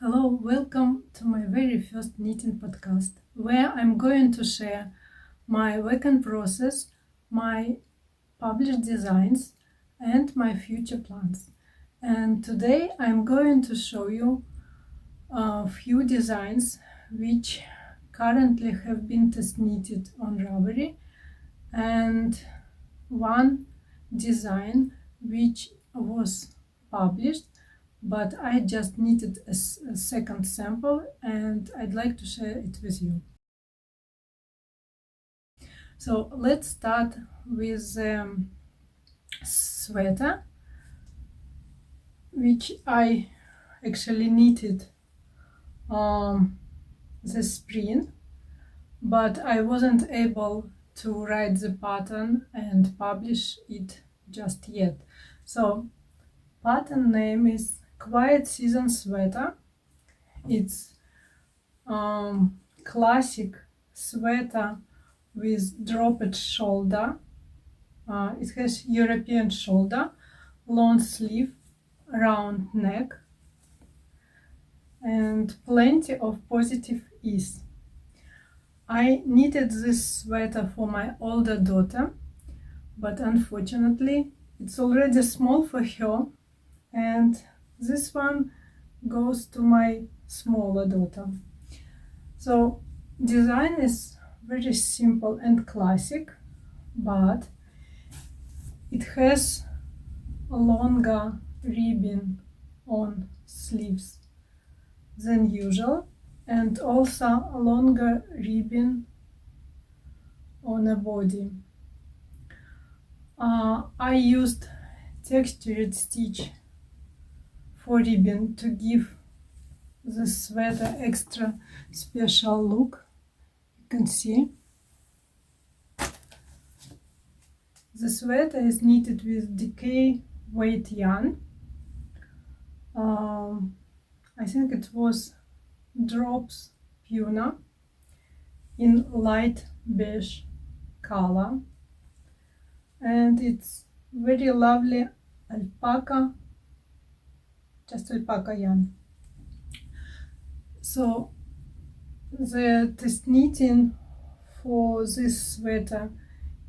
Hello, welcome to my very first knitting podcast, where I'm going to share my work in process, my published designs, and my future plans. And today I'm going to show you a few designs which currently have been test knitted on Ravelry, and one design which was published, but I just knitted a second sample and I'd like to share it with you. So let's start with the sweater, which I actually knitted this spring, but I wasn't able to write the pattern and publish it just yet. So pattern name is Quiet Season Sweater. It's classic sweater with dropped shoulder. It has European shoulder, long sleeve, round neck, and plenty of positive ease. I knitted this sweater for my older daughter, but unfortunately it's already small for her, and this one goes to my smaller daughter. So design is very simple and classic, but it has a longer ribbon on sleeves than usual, and also a longer ribbon on a body. I used textured stitch for ribbon to give the sweater extra special look. You can see the sweater is knitted with decay weight yarn. I think it was Drops Puna in light beige color, and it's very lovely alpaca, just alpaca yarn. So the test knitting for this sweater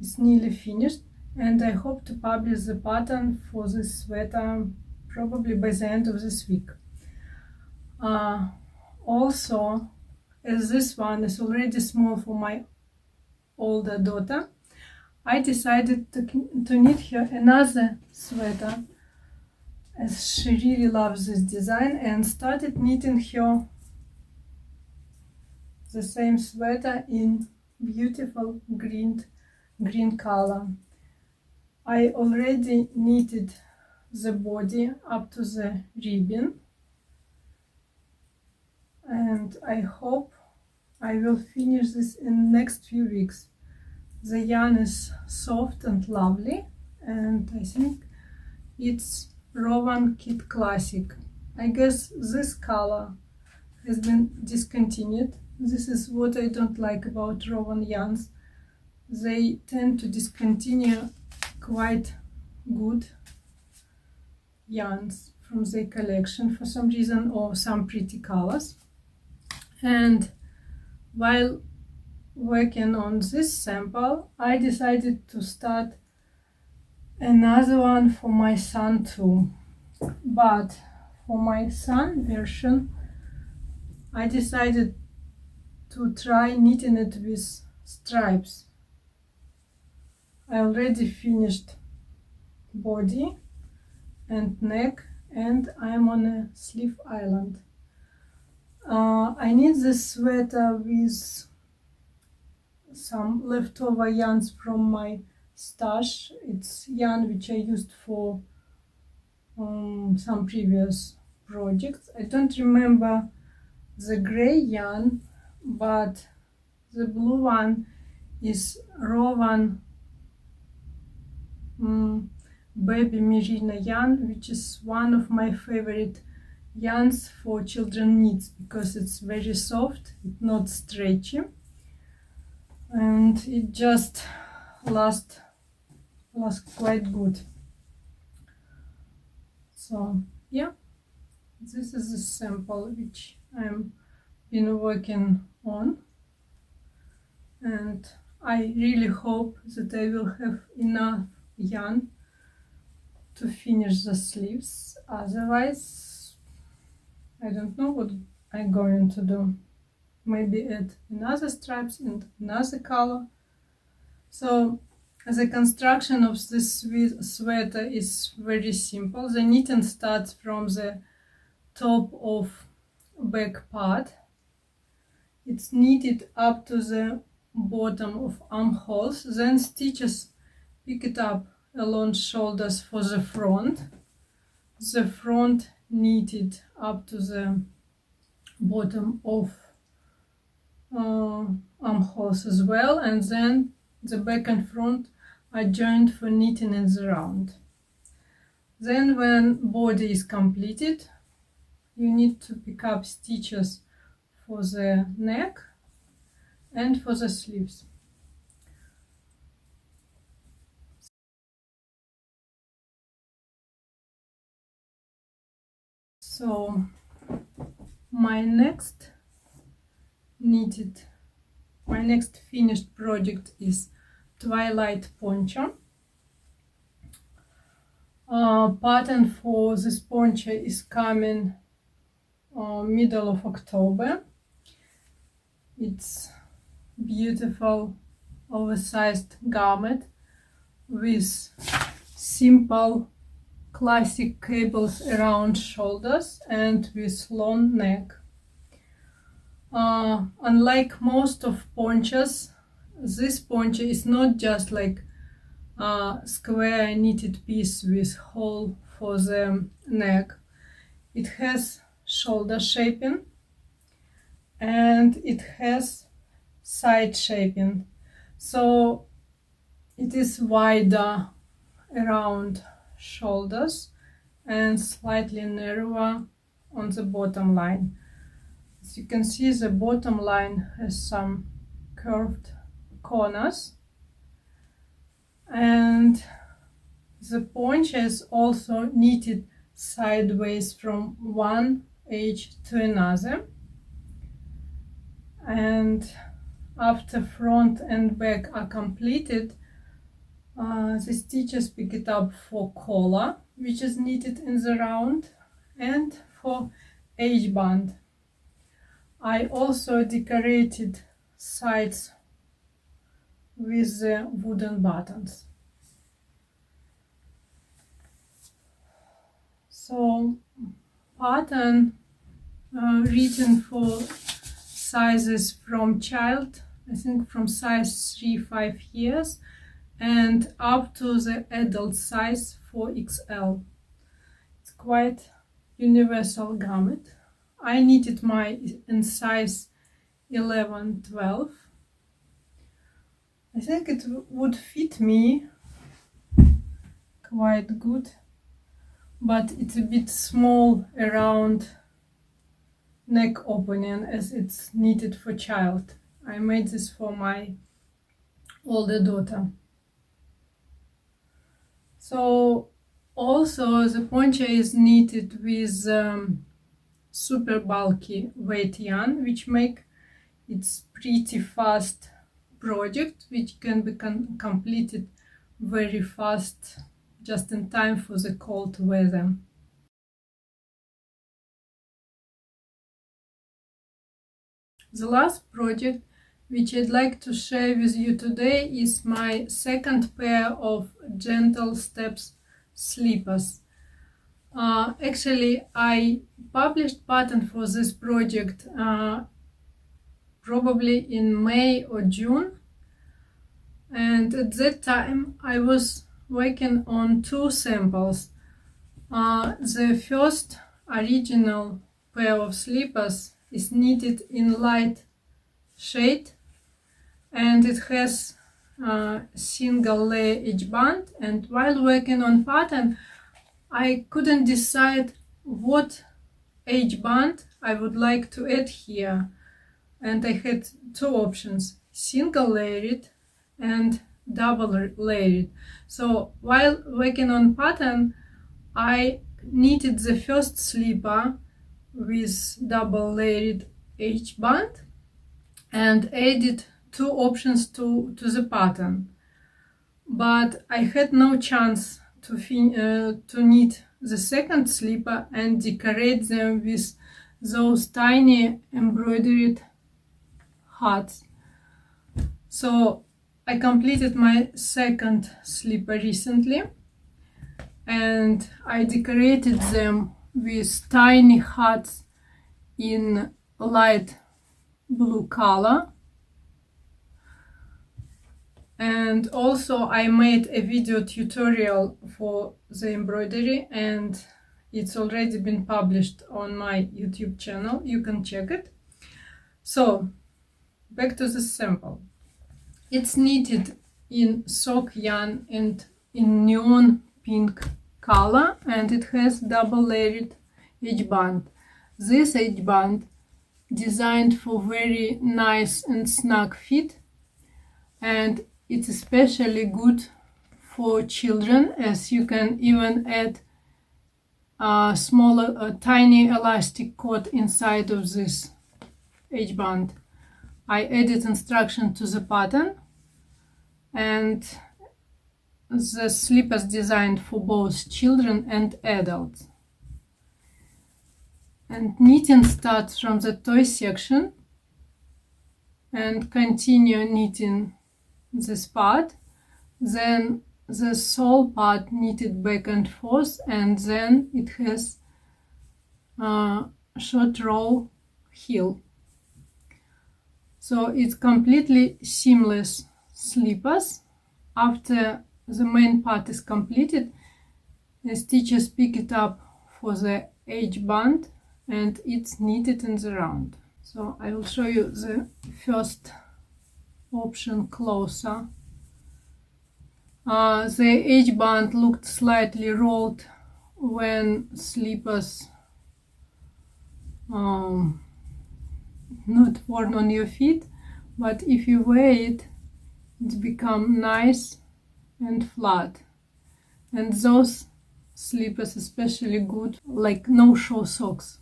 is nearly finished, and I hope to publish the pattern for this sweater probably by the end of this week. Also, as this one is already small for my older daughter, I decided to knit her another sweater, as she really loves this design, and started knitting her the same sweater in beautiful green color. I already knitted the body up to the ribbon, and I hope I will finish this in next few weeks. The yarn is soft and lovely, and I think it's Rowan Kit Classic. I guess this color has been discontinued. This is what I don't like about Rowan yarns. They tend to discontinue quite good yarns from their collection for some reason, or some pretty colors. And while working on this sample, I decided to start another one for my son too. But for my son version, I decided to try knitting it with stripes. I already finished body and neck, and I'm on a sleeve island. I knit this sweater with some leftover yarns from my stash. It's yarn which I used for some previous projects. I don't remember the gray yarn, but the blue one is Rowan Baby Merino yarn, which is one of my favorite yarns for children knits, because it's very soft, it's not stretchy, and it just lasts quite good. So yeah, This is the sample which I'm been working on, and I really hope that I will have enough yarn to finish the sleeves. Otherwise, I don't know what I'm going to do. Maybe add another stripes and another color. So the construction of this sweater is very simple. The knitting starts from the top of back part. It's knitted up to the bottom of armholes, then stitches pick it up along shoulders for the front knitted up to the bottom of armholes as well, and then the back and front are joined for knitting in the round. Then when body is completed, you need to pick up stitches for the neck and for the sleeves. So my next finished project is Twilight Poncho. Pattern for this poncho is coming middle of October. It's beautiful oversized garment with simple classic cables around shoulders and with long neck. Unlike most of ponchos, this poncho is not just like a square knitted piece with hole for the neck. It has shoulder shaping and it has side shaping, so it is wider around shoulders and slightly narrower on the bottom line. As you can see, the bottom line has some curved corners, and the poncho is also knitted sideways from one edge to another, and after front and back are completed, the stitches pick it up for collar, which is knitted in the round, and for edge band. I also decorated sides with the wooden buttons. So pattern written for sizes from child, I think from size 3-5 years, and up to the adult size 4XL. It's quite universal garment. I knitted mine in size 11-12. I think it would fit me quite good, but it's a bit small around neck opening as it's knitted for child. I made this for my older daughter. So also the poncho is knitted with super bulky weight yarn, which make it pretty fast project, which can be completed very fast, just in time for the cold weather. The last project which I'd like to share with you today is my second pair of gentle steps slippers. Actually, I published pattern for this project probably in May or June, and at that time I was working on two samples. The first original pair of slippers is knitted in light shade, and it has a single layer edge band, and while working on pattern I couldn't decide what edge band I would like to add here, and I had two options: single layered and double layered. So while working on pattern I knitted the first slipper with double layered H-band and added 2 options to the pattern. But I had no chance to knit the second slipper and decorate them with those tiny embroidered hearts. So I completed my second slipper recently, and I decorated them with tiny hearts in light blue color. And also I made a video tutorial for the embroidery, and it's already been published on my YouTube channel. You can check it. So back to the sample. It's knitted in sock yarn and in neon pink color, and it has double layered H-band. This H-band designed for very nice and snug fit, and it's especially good for children, as you can even add a smaller, tiny elastic cord inside of this H-band. I added instruction to the pattern, and the slippers designed for both children and adults. And knitting starts from the toe section and continue knitting this part, then the sole part knitted back and forth, and then it has a short row heel. So it's completely seamless slippers. After the main part is completed, the stitches pick it up for the H-band and it's knitted in the round. So I will show you the first option closer. The H-band looked slightly rolled when slippers not worn on your feet, but if you wear it, it's become nice and flat. And those slippers especially good, like no-show socks.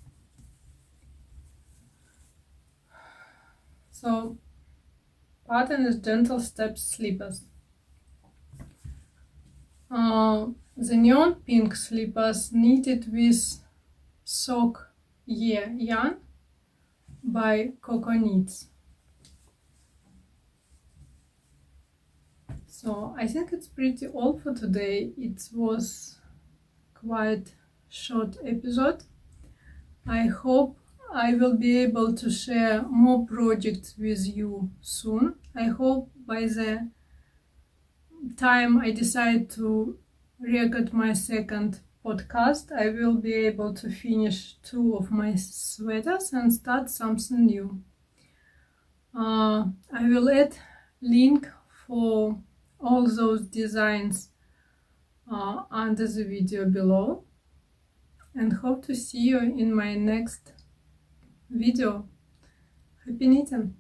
So pattern is gentle steps slippers. The neon pink slippers knitted with sock yarn by Coco Knits. So I think it's pretty all for today. It was quite short episode. I hope I will be able to share more projects with you soon. I hope by the time I decide to record my second podcast, I will be able to finish 2 of my sweaters and start something new. I will add link for all those designs under the video below, and hope to see you in my next video. Happy knitting!